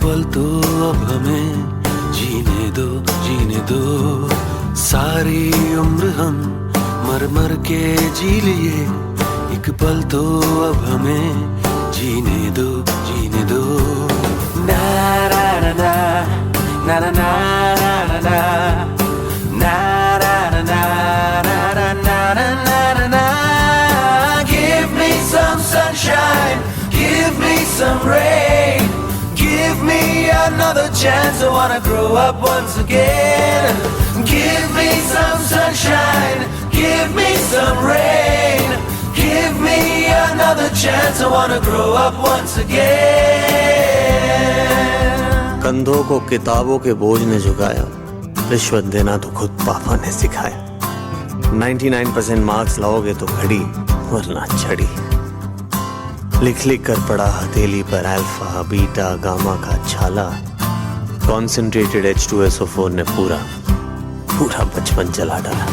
पल तो अब हमें जीने दो सारी उम्र हम मर मर के जी लिए। एक पल तो अब हमें जीने दो ना ना ना ना ना ना ना ना ना na na na na na na na. Give me some sunshine, give me some rain, give me another chance. I wanna grow up once again. Give me some sunshine, give me some rain, give me another chance. I wanna grow up once again. कंधों को किताबों के बोझ ने झुकाया, रिश्वत देना तो खुद पापा ने सिखाया। 99% मार्क्स लाओगे तो घड़ी वरना छड़ी। लिख लिख कर पढ़ा हथेली पर अल्फा बीटा गामा का छाला। कॉन्सेंट्रेटेड H2SO4 ने पूरा बचपन जला डाला।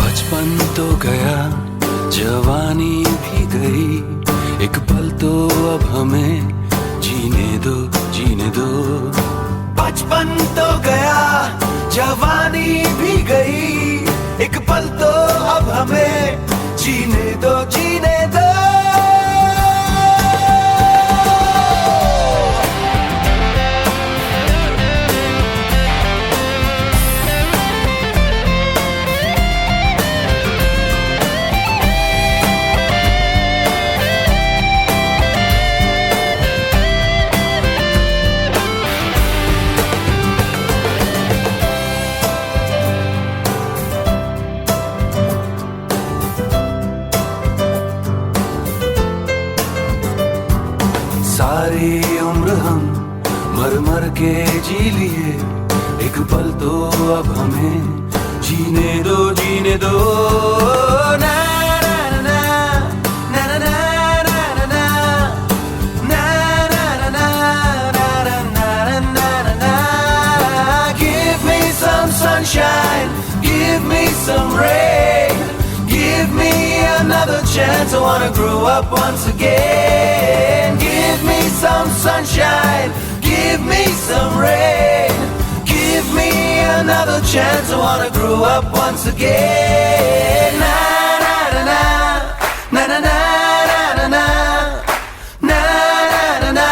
बचपन तो गया जवानी भी गई, एक पल तो अब हमें जीने दो। बचपन तो गया जवानी भी गई, एक पल तो अब हमें जीने दो। सारी उम्र हम मर मर के जी लिए, एक पल तो अब हमें जीने दो ना ना ना ना ना ना ना ना ना. Give me some sunshine, give me some rain, give me another chance. I wanna grow up once again. Give me some sunshine, give me some rain, give me another chance. I wanna grow up once again. Na na na na na na na na na na na na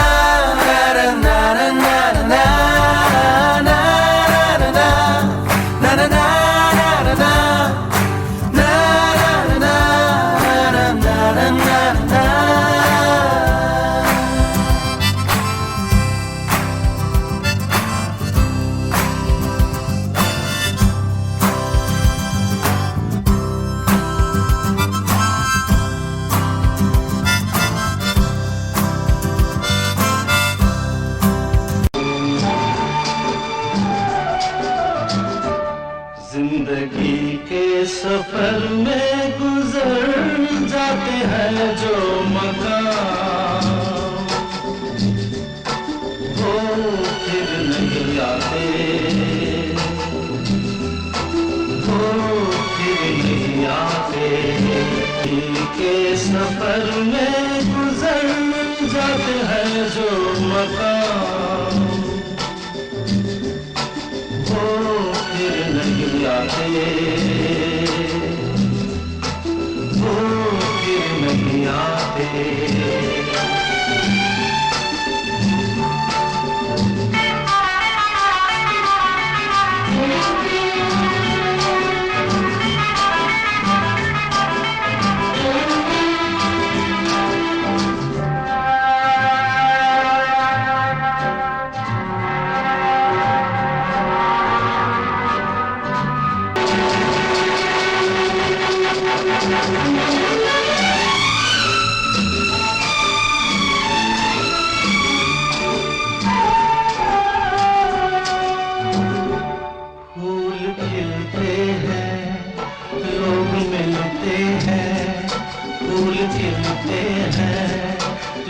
जिंदगी के सफर में गुजर जाते हैं जो मकाम, वो फिर नहीं आते, वो फिर नहीं आते। जिंदगी के सफर में गुजर जाते हैं जो मकाम, वो फिर नहीं आते, वो फिर नहीं आते।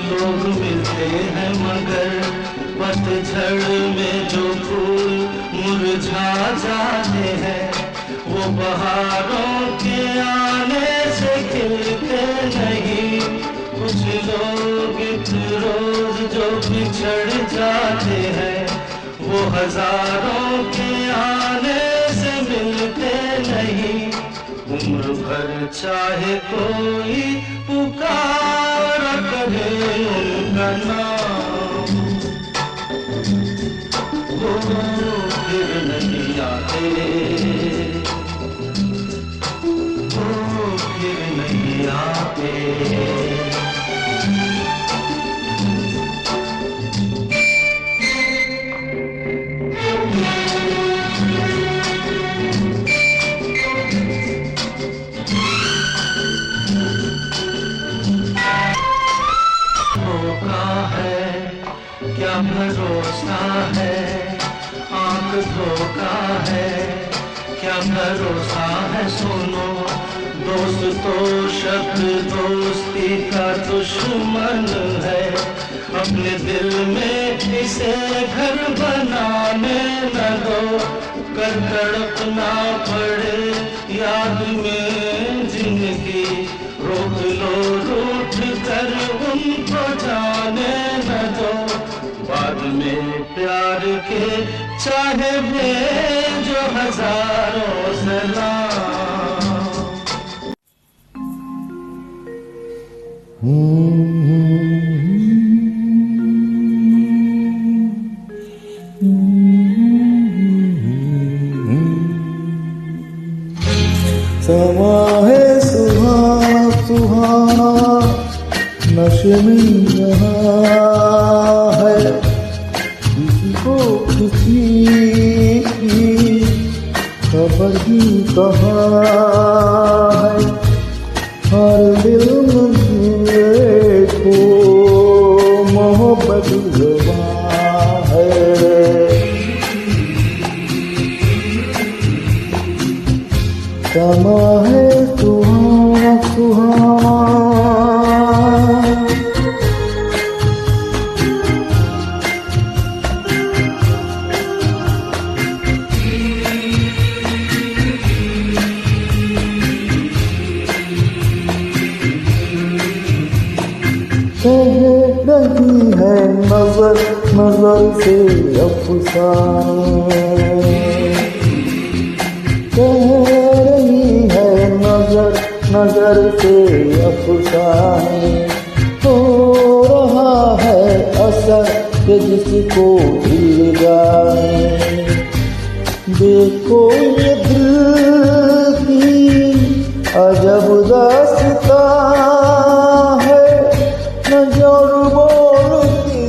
लोग मिलते हैं मगर पतझड़ में जो फूल मुरझा जाते हैं, वो बहारों के आने से खिलते नहीं। कुछ लोग एक रोज जो बिछड़ जाते हैं, वो हजारों के आने से मिलते नहीं। उम्र भर चाहे कोई पुकारा करे उनका नाम, वो फिर नहीं आते, वो फिर नहीं आते। क्या भरोसा है, आंख धोखा है, क्या भरोसा है। सुनो दोस्त तो शब्द दोस्ती का दुश्मन है। अपने दिल में इसे घर बनाने न दो, कर तड़पना पड़े याद में जिंदगी। रोक लो रूठ कर उनको जाने न दो, बाद में प्यार के चाहे भेजो हजारों सलाम। समा है सुहाना सुहाना, नशे में यहाँ है, किसी को किसी की खबर ही कहाँ है। हर दिल में को मोहब्बत जुबां है। समा है सुहाना सुहाना, कह रही है नजर नजर से अफसाने, कह रही है नजर नजर से अफसाने। हो रहा है असर के जिसको दिल जाए। देखो ये दिल की अजब दास्तां है, नजर बोलती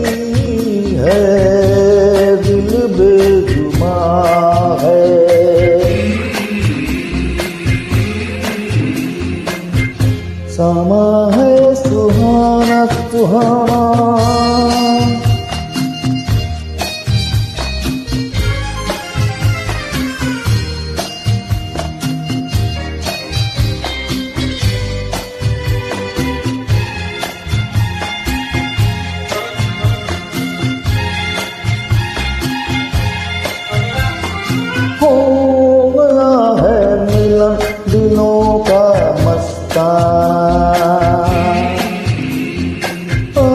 है दिल बेजुबां है। समा है सुहाना सुहाना, हो गया है मिलन दिलों का मस्ताना। हो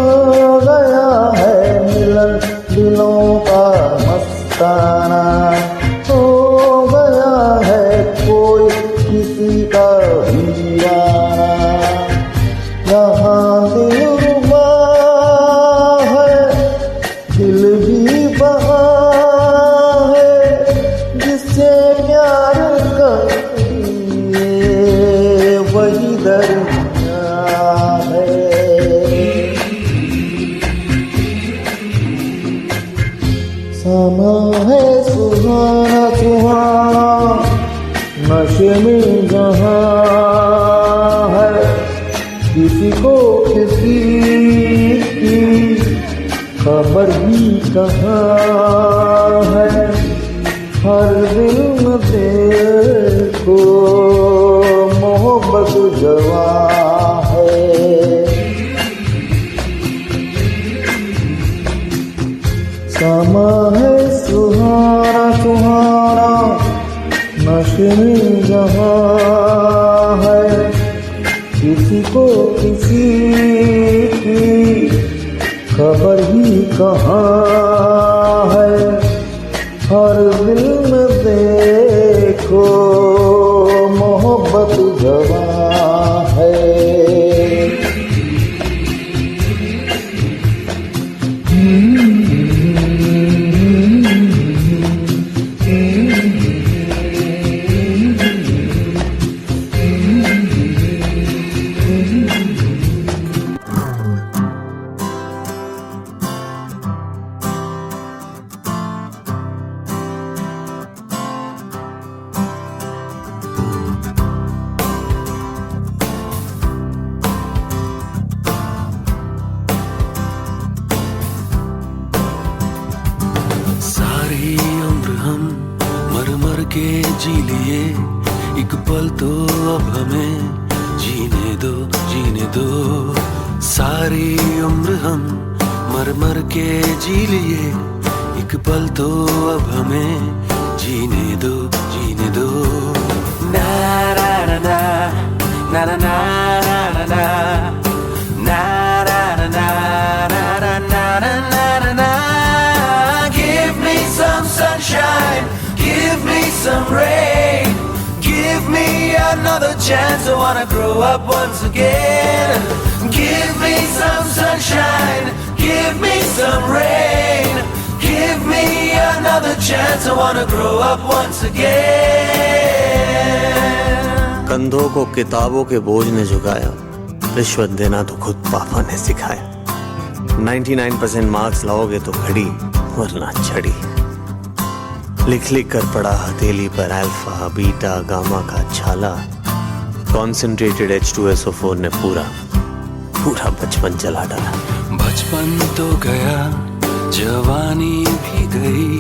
गया है मिलन दिलों का मस्ताना। हो गया है कोई किसी का दीवाना। यहाँ दिलरुबा है, दिल भी बहा है, जिससे प्यार करिए वही दरिया है। समा है सुहाना सुहाना, नशे में जहाँ है, किसी को किसी की खबर ही कहाँ है। हर दिल में देखो मोहब्बत जवां है। समा है सुहाना सुहाना, नशे में जहाँ है, किसी को किसी की खबर ही कहाँ है। हम मर मर के जी लिए, एक पल तो अब हमें जीने दो। सारी उम्र हम मर मर के जी लिए, एक पल तो अब हमें जीने दो। Na na na na na na na na na na na na na na na na. Give me some sunshine, give me some rain, give me another chance. I wanna grow up once again. Give me some sunshine, give me some rain, give me another chance. I wanna grow up once again. कंधों को किताबों के बोझ ने झुकाया, रिश्वत देना तो खुद पापा ने सिखाया। 99% मार्क्स लाओगे तो घड़ी वरना छड़ी। लिख लिख कर पड़ा हथेली पर अल्फा बीटा गामा का छाला। कॉन्सेंट्रेटेड H2SO4 ने पूरा बचपन जला डाला। बचपन तो गया, जवानी भी गई,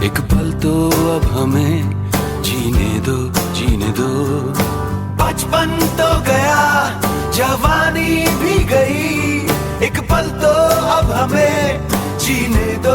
एक पल तो अब हमें जीने दो। बचपन तो गया, जवानी भी गई, एक पल तो अब हमें जीने दो।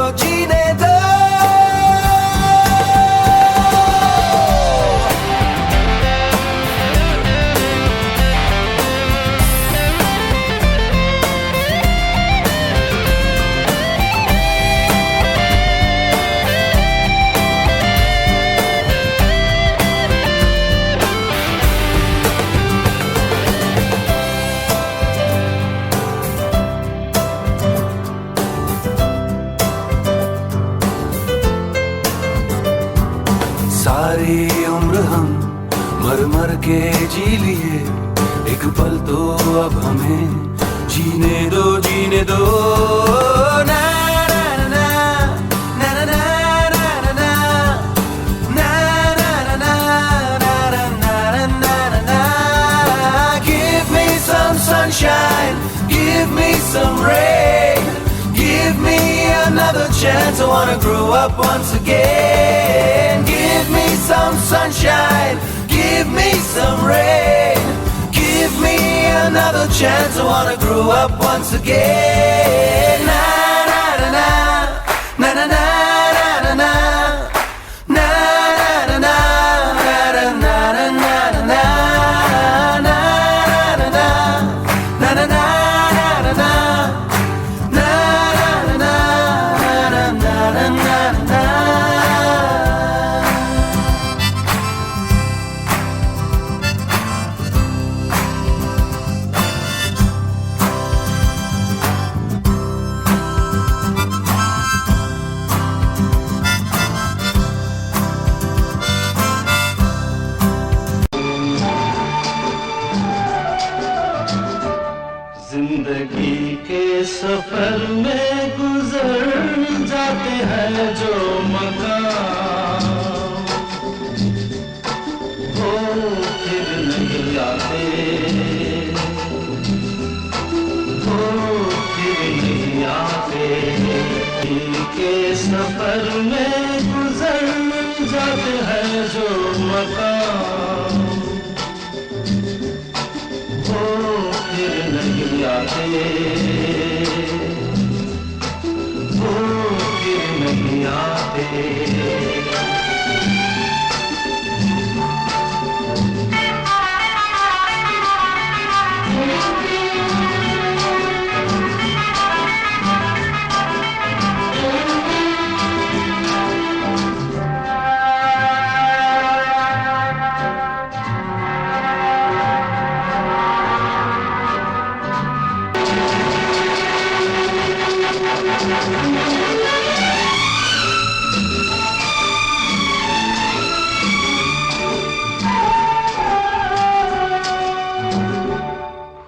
सारी उम्र हम मर मर के जी लिए, एक पल तो अब हमें जीने दो। Na na na na na na na na na na na na na. Give me some sunshine, give me some rain, give me another chance. I wanna grow up once again. Give me some sunshine, give me some rain, give me another chance. I wanna grow up once again. Na na na na na na na na na na na na जिंदगी के सफर में गुजर जाते हैं जो मकाम, वो फिर नहीं आते, वो फिर नहीं आते। जिंदगी के सफर में गुजर जाते हैं जो मकाम, वो फिर नहीं आते, वो फिर नहीं आते।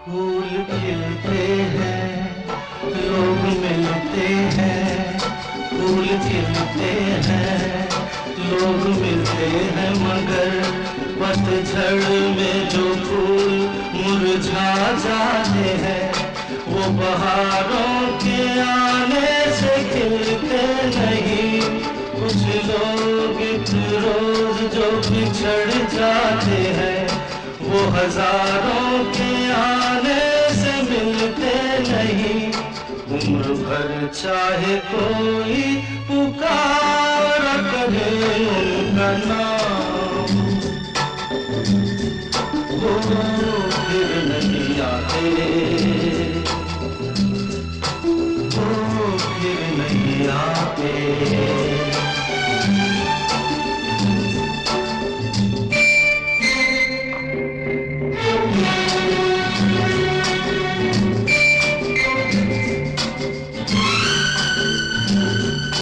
फूल खिलते हैं, लोग मिलते हैं, फूल खिलते हैं, लोग मिलते हैं, मगर पतझड़ में जो फूल मुरझा जाते हैं, वो बहारों के आने से खिलते नहीं। कुछ लोग बिछड़ जाते हैं वो हजारों के आने से मिलते नहीं। उम्र भर चाहे कोई पुकार करे उनका नाम, वो फिर नहीं आते, वो फिर नहीं आते।